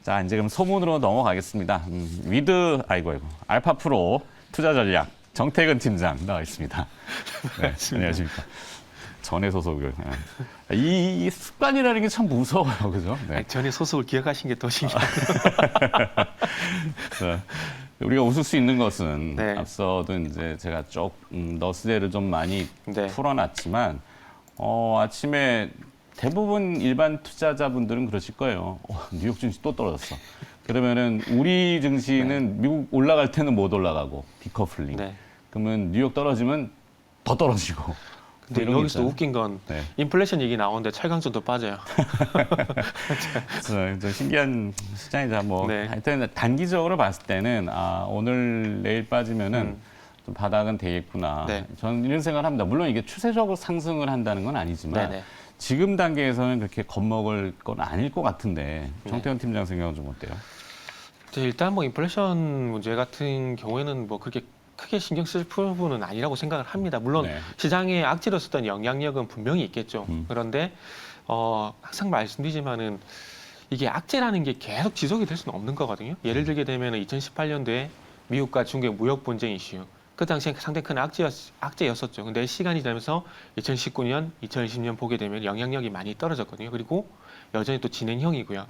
자, 이제 그럼 소문으로 넘어가겠습니다. 아이고, 알파 프로 투자 전략 정태근 팀장 나와 있습니다. 네, 안녕하십니까. 전에 소속을. 이 습관이라는 게 참 무서워요, 그죠? 네. 전에 소속을 기억하신 게 더 신기해요. 우리가 웃을 수 있는 것은 네. 앞서도 이제 제가 너스레를 좀 많이 네. 풀어놨지만 아침에 대부분 일반 투자자분들은 그러실 거예요. 뉴욕 증시 또 떨어졌어. 그러면은 우리 증시는 미국 올라갈 때는 못 올라가고 디커플링. 네. 그러면 뉴욕 떨어지면 더 떨어지고. 근데 이런 게 여기서 있잖아요. 웃긴 건 네. 인플레이션 얘기 나오는데 철강전도 빠져요. 좀 신기한 시장이자 뭐 네. 하여튼 단기적으로 봤을 때는 오늘 내일 빠지면은 좀 바닥은 되겠구나. 네. 저는 이런 생각을 합니다. 물론 이게 추세적으로 상승을 한다는 건 아니지만 네네. 지금 단계에서는 그렇게 겁먹을 건 아닐 것 같은데 정태현 팀장 생각은 좀 어때요? 일단 뭐 인플레이션 문제 같은 경우에는 뭐 그렇게 크게 신경 쓸 부분은 아니라고 생각을 합니다. 물론 네. 시장에 악재로 썼던 영향력은 분명히 있겠죠. 그런데 항상 말씀드리지만은 이게 악재라는 게 계속 지속이 될 수는 없는 거거든요. 예를 들게 되면 2018년도에 미국과 중국의 무역 분쟁 이슈. 그 당시에 상당히 큰 악재였었죠. 근데 시간이 지나면서 2019년, 2020년 보게 되면 영향력이 많이 떨어졌거든요. 그리고 여전히 또 진행형이고요.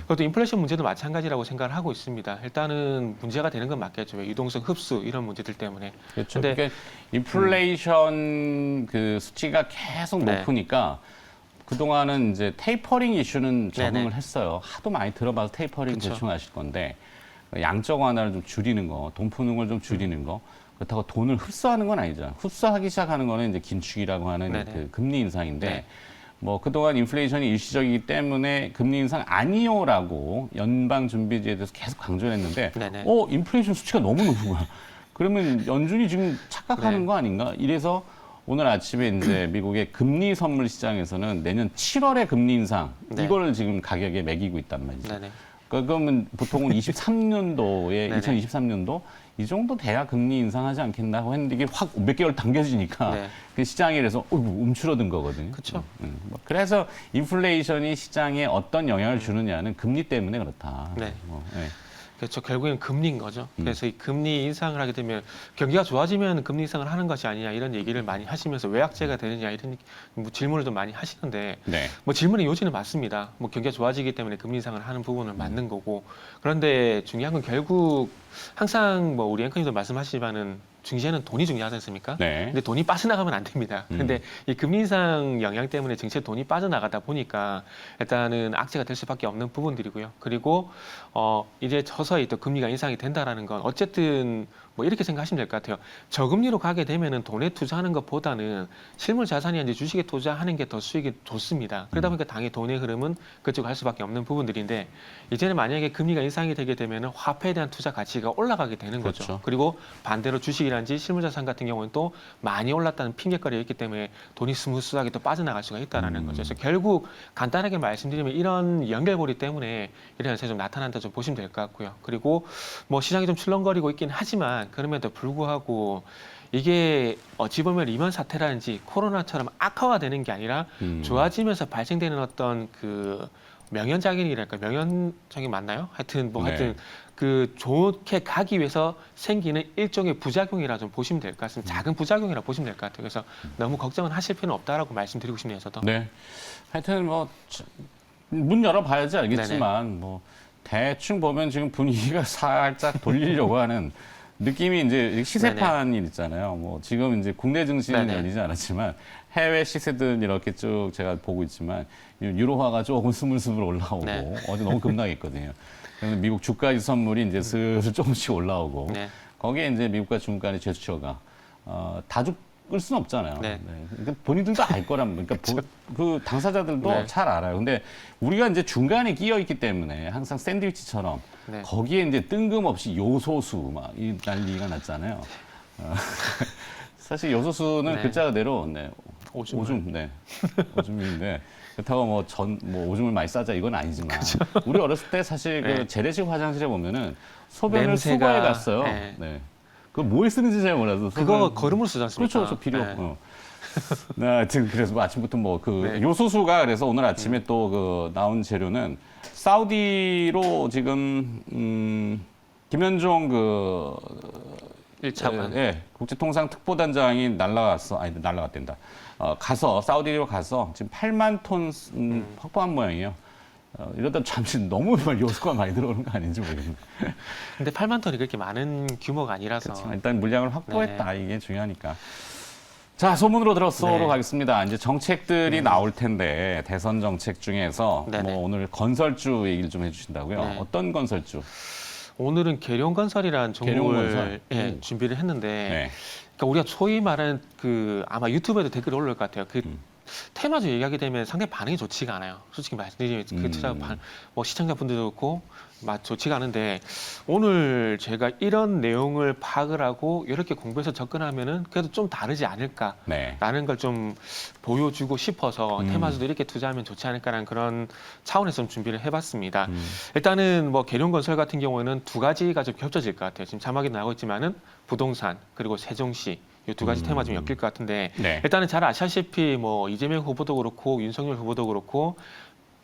그것도 인플레이션 문제도 마찬가지라고 생각을 하고 있습니다. 일단은 문제가 되는 건 맞겠죠. 왜 유동성 흡수 이런 문제들 때문에. 그렇죠. 근데 그러니까 인플레이션 그 수치가 계속 네. 높으니까 그동안은 이제 테이퍼링 이슈는 적응을 네네. 했어요. 하도 많이 들어봐서 테이퍼링 그쵸. 대충 아실 건데 양적 완화를 좀 줄이는 거, 돈 푸는 걸 좀 줄이는 거. 그렇다고 돈을 흡수하는 건 아니죠. 흡수하기 시작하는 거는 이제 긴축이라고 하는 네네. 그 금리 인상인데 네. 뭐 그동안 인플레이션이 일시적이기 때문에 금리 인상 아니요라고 연방준비제에 대해서 계속 강조를 했는데 네네. 인플레이션 수치가 너무 높은 거야. 그러면 연준이 지금 착각하는 네. 거 아닌가? 이래서 오늘 아침에 이제 미국의 금리 선물 시장에서는 내년 7월에 금리 인상 네. 이거를 지금 가격에 매기고 있단 말이죠. 네네. 그러면 보통은 23년도에 네네. 2023년도 이 정도 돼야 금리 인상하지 않겠나고 했는데 이게 확 몇 개월 당겨지니까 네. 그 시장이 그래서 움츠러든 거거든요. 그쵸. 그래서 인플레이션이 시장에 어떤 영향을 주느냐는 금리 때문에 그렇다. 네. 네. 그렇죠. 결국엔 금리인 거죠. 그래서 이 금리 인상을 하게 되면 경기가 좋아지면 금리 인상을 하는 것이 아니냐 이런 얘기를 많이 하시면서 왜 악재가 되느냐 이런 뭐 질문을 좀 많이 하시는데 네. 뭐 질문의 요지는 맞습니다. 뭐 경기가 좋아지기 때문에 금리 인상을 하는 부분은 맞는 거고 그런데 중요한 건 결국 항상 뭐 우리 앵커님도 말씀하시지만은 증시에는 돈이 중요하지 않습니까? 네. 근데 돈이 빠져나가면 안 됩니다. 근데 이 금리 인상 영향 때문에 증시에 돈이 빠져나가다 보니까 일단은 악재가 될 수밖에 없는 부분들이고요. 그리고 이제 서서히 또 금리가 인상이 된다라는 건 어쨌든 뭐 이렇게 생각하시면 될 것 같아요. 저금리로 가게 되면은 돈에 투자하는 것보다는 실물 자산이 이제 주식에 투자하는 게 더 수익이 좋습니다. 그러다 보니까 당연히 돈의 흐름은 그쪽 갈 수밖에 없는 부분들인데 이제는 만약에 금리가 인상이 되게 되면은 화폐에 대한 투자 가치가 올라가게 되는 거죠. 그렇죠. 그리고 반대로 주식이란지 실물 자산 같은 경우는 또 많이 올랐다는 핑계거리가 있기 때문에 돈이 스무스하게 또 빠져나갈 수가 있다라는 거죠. 그래서 결국 간단하게 말씀드리면 이런 연결고리 때문에 이런 현상이 좀 나타난다 좀 보시면 될 것 같고요. 그리고 뭐 시장이 좀 출렁거리고 있긴 하지만 그럼에도 불구하고 이게 어찌 보면 리먼 사태라든지 코로나처럼 악화가 되는 게 아니라 좋아지면서 발생되는 어떤 그 명현작용이랄까 명현작용 맞나요? 하여튼 뭐 네. 하여튼 그 좋게 가기 위해서 생기는 일종의 부작용이라 좀 보시면 될 것 같습니다. 작은 부작용이라 보시면 될 것 같아요. 그래서 너무 걱정은 하실 필요는 없다라고 말씀드리고 싶네요, 저도. 네. 하여튼 뭐 문 열어봐야지 알겠지만 뭐 대충 보면 지금 분위기가 살짝 돌리려고 하는 느낌이 이제 시세판이 있잖아요. 뭐 지금 이제 국내 증시는 네네. 열리지 않았지만 해외 시세들은 이렇게 쭉 제가 보고 있지만 유로화가 조금 스물스물 올라오고 네. 어제 너무 급락했거든요. 그래서 미국 주가 선물이 이제 슬슬 조금씩 올라오고 네. 거기에 이제 미국과 중국 간의 제스처가 다 끌 수는 없잖아요. 네. 그러니까 본인들도 알 거란 그러니까 그 당사자들도 네. 잘 알아요. 근데 우리가 이제 중간에 끼어 있기 때문에 항상 샌드위치처럼 네. 거기에 이제 뜬금없이 요소수 막 이 난리가 났잖아요. 사실 요소수는 네. 글자 그대로 오줌. 오줌인데 그렇다고 뭐 오줌을 많이 싸자 이건 아니지만 우리 어렸을 때 사실 네. 그 재래식 화장실에 보면은 소변을 냄새가- 수거해 갔어요. 네. 네. 그거 뭐에 쓰는지 잘 몰라서 그거 거름으로 쓰지 않습니까? 그렇죠, 필요. 네. 하여튼 그래서 뭐 아침부터 뭐 그 네. 요소수가 그래서 오늘 아침에 또 그 나온 재료는 사우디로 지금 김현종 그 1차관. 예, 국제통상특보단장이 날라갔댄다. 가서 사우디로 가서 지금 8만 톤 확보한 모양이에요. 이러다 잠시 너무 요소가 많이 들어오는 거 아닌지 모르겠는데. 근데 8만 톤이 그렇게 많은 규모가 아니라서. 그렇지만 일단 물량을 확보했다. 네. 이게 중요하니까. 자, 소문으로 들어서로 네. 가겠습니다. 이제 정책들이 나올 텐데 대선 정책 중에서 네네. 뭐 오늘 건설주 얘기를 좀 해주신다고요. 네. 어떤 건설주? 오늘은 계룡건설이라는 계룡건설? 종목을 예, 준비를 했는데 네. 그러니까 우리가 소위 말하는 그 아마 유튜브에도 댓글이 올라올 것 같아요. 그 테마주 얘기하게 되면 상당히 반응이 좋지가 않아요. 솔직히 말씀드리면 그 투자 뭐 시청자분들도 그렇고 좋지가 않은데 오늘 제가 이런 내용을 파악을 하고 이렇게 공부해서 접근하면은 그래도 좀 다르지 않을까라는 네. 걸 좀 보여주고 싶어서 테마주도 이렇게 투자하면 좋지 않을까라는 그런 차원에서 좀 준비를 해봤습니다. 일단은 뭐 계룡건설 같은 경우에는 두 가지가 좀 겹쳐질 것 같아요. 지금 자막이 나오고 있지만은 부동산 그리고 세종시 이 두 가지 테마 좀 엮일 것 같은데 네. 일단은 잘 아시다시피 뭐 이재명 후보도 그렇고 윤석열 후보도 그렇고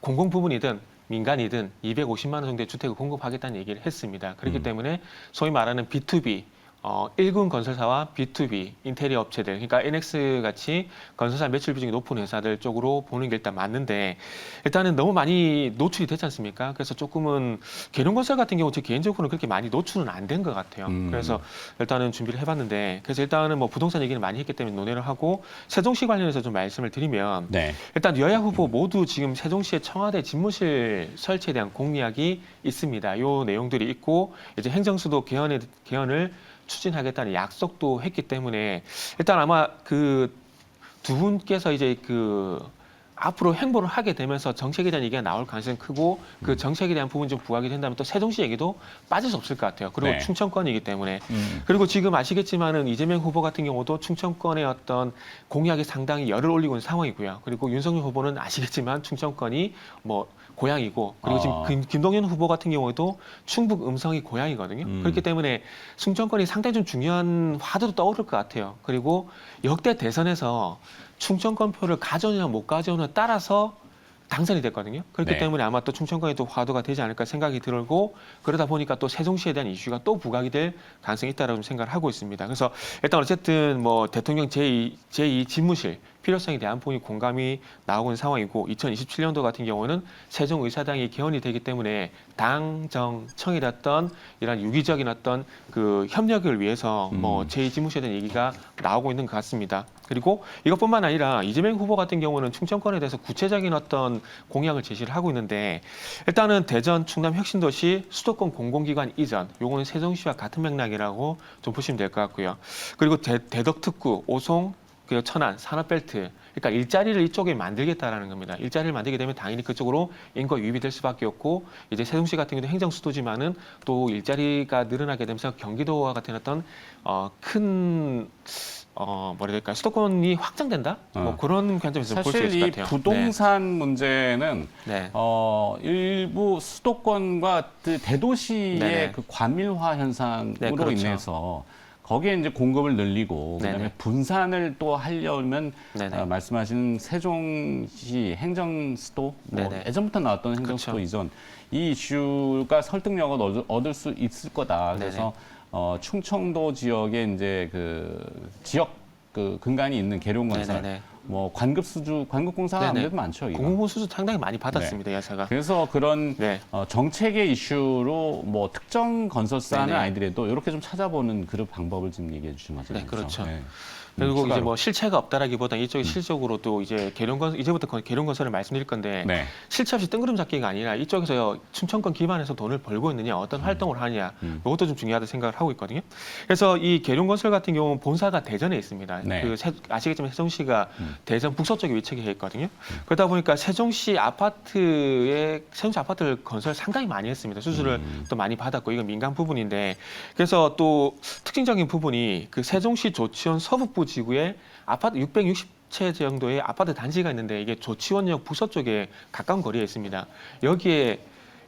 공공 부문이든 민간이든 250만 원 정도의 주택을 공급하겠다는 얘기를 했습니다. 그렇기 때문에 소위 말하는 B2B 1군 건설사와 B2B 인테리어 업체들, 그러니까 NX 같이 건설사 매출 비중이 높은 회사들 쪽으로 보는 게 일단 맞는데 일단은 너무 많이 노출이 됐지 않습니까? 그래서 조금은 계룡건설 같은 경우 제 개인적으로는 그렇게 많이 노출은 안 된 것 같아요. 그래서 일단은 준비를 해봤는데 그래서 일단은 뭐 부동산 얘기는 많이 했기 때문에 논의를 하고 세종시 관련해서 좀 말씀을 드리면 네. 일단 여야 후보 모두 지금 세종시의 청와대 집무실 설치에 대한 공약이 있습니다. 요 내용들이 있고 이제 행정수도 개헌을 추진하겠다는 약속도 했기 때문에 일단 아마 그 두 분께서 이제 그 앞으로 행보를 하게 되면서 정책에 대한 얘기가 나올 가능성이 크고 그 정책에 대한 부분 좀 부각이 된다면 또 세종시 얘기도 빠질 수 없을 것 같아요. 그리고 네. 충청권이기 때문에 그리고 지금 아시겠지만은 이재명 후보 같은 경우도 충청권의 어떤 공약이 상당히 열을 올리고 있는 상황이고요. 그리고 윤석열 후보는 아시겠지만 충청권이 뭐 고향이고 그리고 지금 김동연 후보 같은 경우에도 충북 음성이 고향이거든요. 그렇기 때문에 충청권이 상당히 좀 중요한 화두도 떠오를 것 같아요. 그리고 역대 대선에서 충청권 표를 가져오냐 못 가져오냐에 따라서 당선이 됐거든요. 그렇기 네. 때문에 아마 또 충청권이 또 화두가 되지 않을까 생각이 들고 그러다 보니까 또 세종시에 대한 이슈가 또 부각이 될 가능성이 있다라고 생각을 하고 있습니다. 그래서 일단 어쨌든 뭐 대통령 제2 집무실 필요성에 대한 부분이 공감이 나오고 있는 상황이고 2027년도 같은 경우는 세종의사당이 개헌이 되기 때문에 당정청이랬던 이런 유기적인 어떤 그 협력을 위해서 뭐 제2 집무실에 대한 얘기가 나오고 있는 것 같습니다. 그리고 이것뿐만 아니라 이재명 후보 같은 경우는 충청권에 대해서 구체적인 어떤 공약을 제시를 하고 있는데 일단은 대전, 충남 혁신도시 수도권 공공기관 이전 요거는 세종시와 같은 맥락이라고 좀 보시면 될 것 같고요. 그리고 대덕특구, 오송, 그리고 천안, 산업벨트 그러니까 일자리를 이쪽에 만들겠다라는 겁니다. 일자리를 만들게 되면 당연히 그쪽으로 인구가 유입이 될 수밖에 없고 이제 세종시 같은 경우도 행정 수도지만은 또 일자리가 늘어나게 되면서 경기도와 같은 어떤 큰 뭐라 해야 될까요? 수도권이 확장된다? 뭐 그런 관점에서 볼 수 사실 있을 이 것 같아요. 부동산 문제는 네. 일부 수도권과 그 대도시의 네네. 그 과밀화 현상으로 네, 그렇죠. 인해서 거기에 이제 공급을 늘리고 그다음에 네네. 분산을 또 하려면 네네. 말씀하신 세종시 행정수도 뭐 네네. 예전부터 나왔던 행정수도 그렇죠. 이전 이 이슈가 설득력을 얻을 수 있을 거다. 그래서 충청도 지역에 이제 그 지역 그 근간이 있는 계룡건설 네네네. 뭐 관급공사가 네네. 아무래도 많죠. 이거. 공공부문 수준 상당히 많이 받았습니다. 야사가. 그래서 그런 네. 정책의 이슈로 뭐 특정 건설사는 네네. 아니더라도 이렇게 좀 찾아보는 그런 방법을 지금 얘기해 주신 거죠. 네, 그렇죠. 네. 그리고 이제 추가로. 뭐 실체가 없다라기보다 이쪽이 실적으로 또 이제 이제부터 계룡건설을 말씀드릴 건데 네. 실체 없이 뜬구름 잡기가 아니라 이쪽에서 충청권 기반에서 돈을 벌고 있느냐 어떤 활동을 하느냐 이것도 좀 중요하다 생각을 하고 있거든요. 그래서 이 계룡건설 같은 경우는 본사가 대전에 있습니다. 네. 아시겠지만 세종시가 대전 북서쪽에 위치해 있거든요. 그러다 보니까 세종시 아파트를 건설 상당히 많이 했습니다. 수주를 또 많이 받았고 이건 민간 부분인데 그래서 또 특징적인 부분이 그 세종시 조치원 서북부 지구에 아파트 660채 정도의 아파트 단지가 있는데 이게 조치원역 북서쪽에 가까운 거리에 있습니다. 여기에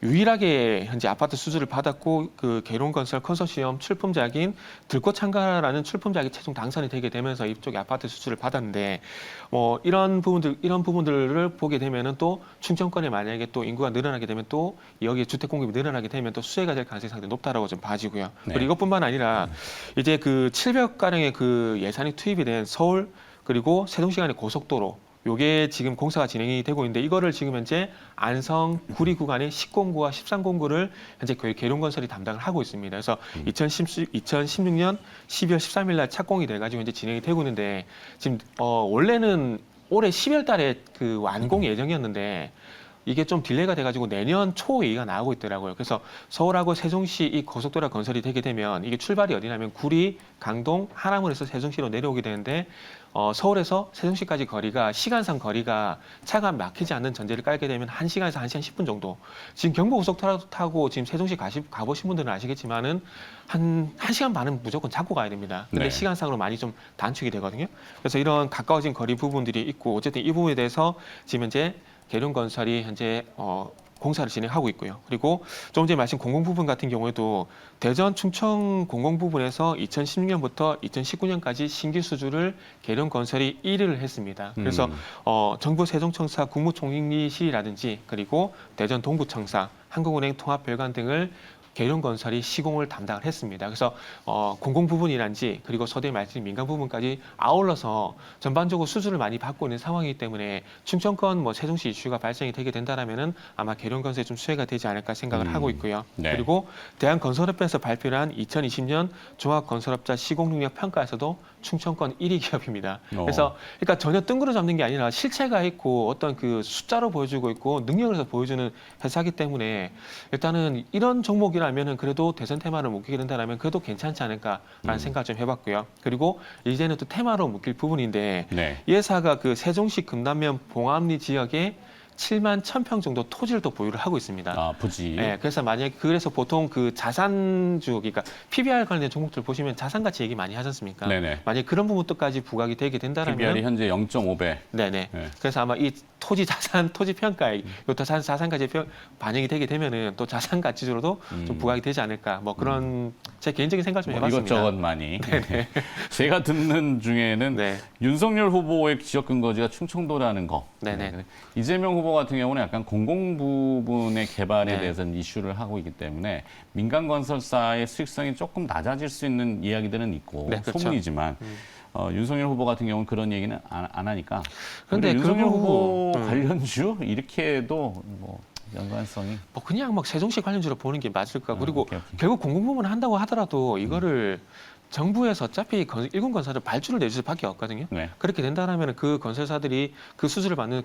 유일하게 현재 아파트 수주를 받았고 그 계룡건설 컨소시엄 출품작인 들꽃창가라는 출품작이 최종 당선이 되게 되면서 이쪽에 아파트 수주를 받았는데 뭐 이런 부분들을 보게 되면은 또 충청권에 만약에 또 인구가 늘어나게 되면 또 여기에 주택 공급이 늘어나게 되면 또 수혜가 될 가능성이 상당히 높다라고 좀 봐지고요. 네. 그리고 이것뿐만 아니라 이제 그 700가량의 그 예산이 투입이 된 서울 그리고 세종시 간의 고속도로 요게 지금 공사가 진행이 되고 있는데 이거를 지금 현재 안성, 구리 구간의 10공구와 13공구를 현재 계룡건설이 담당을 하고 있습니다. 그래서 2016년 12월 13일 날 착공이 돼가지고 현재 진행이 되고 있는데 지금 원래는 올해 10월 달에 그 완공 예정이었는데 이게 좀 딜레이가 돼가지고 내년 초 얘기가 나오고 있더라고요. 그래서 서울하고 세종시 이 고속도로 건설이 되게 되면 이게 출발이 어디냐면 구리, 강동, 하남을해서 세종시로 내려오게 되는데 서울에서 세종시까지 거리가 시간상 거리가 차가 막히지 않는 전제를 깔게 되면 1시간에서 1시간 10분 정도. 지금 경부고속도로 타고 지금 세종시 가보신 분들은 아시겠지만은 한 1시간 반은 무조건 잡고 가야 됩니다. 근데 네. 시간상으로 많이 좀 단축이 되거든요. 그래서 이런 가까워진 거리 부분들이 있고 어쨌든 이 부분에 대해서 지금 현재 계룡건설이 현재 공사를 진행하고 있고요. 그리고 좀 전에 말씀 공공 부분 같은 경우에도 대전 충청 공공 부분에서 2016년부터 2019년까지 신규 수주를 계룡건설이 1위를 했습니다. 그래서 정부 세종청사 국무총리실이라든지 그리고 대전 동부청사, 한국은행 통합별관 등을 계룡건설이 시공을 담당을 했습니다. 그래서 공공 부분이란지 그리고 서두에 말씀드린 민간 부분까지 아울러서 전반적으로 수주를 많이 받고 있는 상황이기 때문에 충청권 뭐 세종시 이슈가 발생이 되게 된다라면은 아마 계룡건설에 좀 수혜가 되지 않을까 생각을 하고 있고요. 네. 그리고 대한건설협회에서 발표한 2020년 종합건설업자 시공능력 평가에서도 충청권 1위 기업입니다. 그래서 그러니까 전혀 뜬구름 잡는 게 아니라 실체가 있고 어떤 그 숫자로 보여주고 있고 능력을 보여주는 회사이기 때문에 일단은 이런 종목이라면은 그래도 대선 테마를 묶이게 된다면 그래도 괜찮지 않을까라는 생각 좀 해봤고요. 그리고 이제는 또 테마로 묶일 부분인데 네. 이 회사가 그 세종시 금남면 봉암리 지역에 7만 1,000평 정도 토지를 또 보유를 하고 있습니다. 아, 부지. 네, 그래서 만약에 그래서 보통 그 자산주, 그러니까 PBR 관련된 종목들 보시면 자산 가치 얘기 많이 하지 않습니까? 네네. 만약 그런 부분도까지 부각이 되게 된다라면, PBR이 현재 0.5배. 네네. 네. 그래서 아마 이 토지 자산, 토지 평가에 요 자산 가치 반영이 되게 되면은 또 자산 가치적으로도 좀 부각이 되지 않을까. 뭐 그런 제 개인적인 생각 좀 뭐 해봤습니다. 이것저것 많이. 제가 듣는 중에는 네. 윤석열 후보의 지역 근거지가 충청도라는 거. 네네. 네. 이재명 후보 같은 경우는 약간 공공 부분의 개발에 네. 대해서는 이슈를 하고 있기 때문에 민간 건설사의 수익성이 조금 낮아질 수 있는 이야기들은 있고 네, 그렇죠. 소문이지만 윤석열 후보 같은 경우는 그런 얘기는 안 하니까. 그런데 근데 윤석열 그 후보 부분, 관련주 이렇게 해도 뭐 연관성이 뭐 그냥 막 세종시 관련주로 보는 게 맞을까. 그리고 오케이. 결국 공공부문을 한다고 하더라도 이거를 정부에서 어차피 일군 건설을 발주를 내줄 수밖에 없거든요. 네. 그렇게 된다라면 그 건설사들이 그 수주를 받는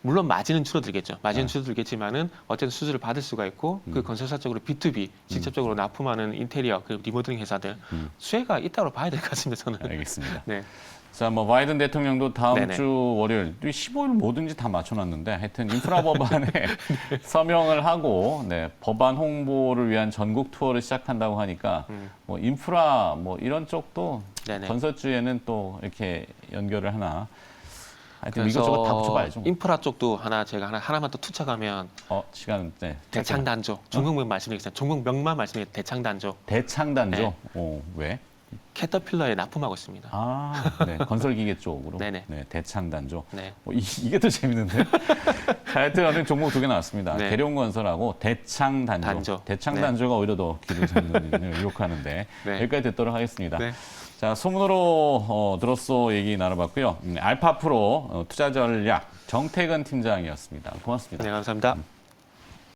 물론 마진은 줄어들겠죠. 마진은 네. 줄어들겠지만은 어쨌든 수주를 받을 수가 있고 그 건설사 쪽으로 B2B 직접적으로 납품하는 인테리어 그리고 리모델링 회사들 수혜가 있다고 봐야 될 것 같습니다. 저는. 알겠습니다. 네. 자, 뭐 바이든 대통령도 다음 네네. 주 월요일 15일 뭐든지 다 맞춰놨는데 하여튼 인프라 법안에 서명을 하고 네, 법안 홍보를 위한 전국 투어를 시작한다고 하니까 뭐 인프라 뭐 이런 쪽도 네네. 건설주에는 또 이렇게 연결을 하나. 하여튼 그래서 이것저것 다 붙여봐야죠. 인프라 쪽도 제가 하나만 또 투척하면 시간 네. 대창단조 중국명 말씀드리겠습니다. 중국명만 말씀드리겠습니다. 대창단조. 대창단조. 네. 왜? 캐터필러에 납품하고 있습니다. 아, 네. 건설기계 쪽으로. 네네. 네, 대창단조. 네. 이게 더 재밌는데? 하여튼 오늘 종목 2개 나왔습니다. 네. 계룡건설하고 대창단조. 단조. 대창단조가 오히려 더 기를 잡는 유혹하는데 네. 여기까지 듣도록 하겠습니다. 네. 자, 소문으로 들었어 얘기 나눠봤고요. 알파프로 투자전략 정태근 팀장이었습니다. 고맙습니다. 네, 감사합니다.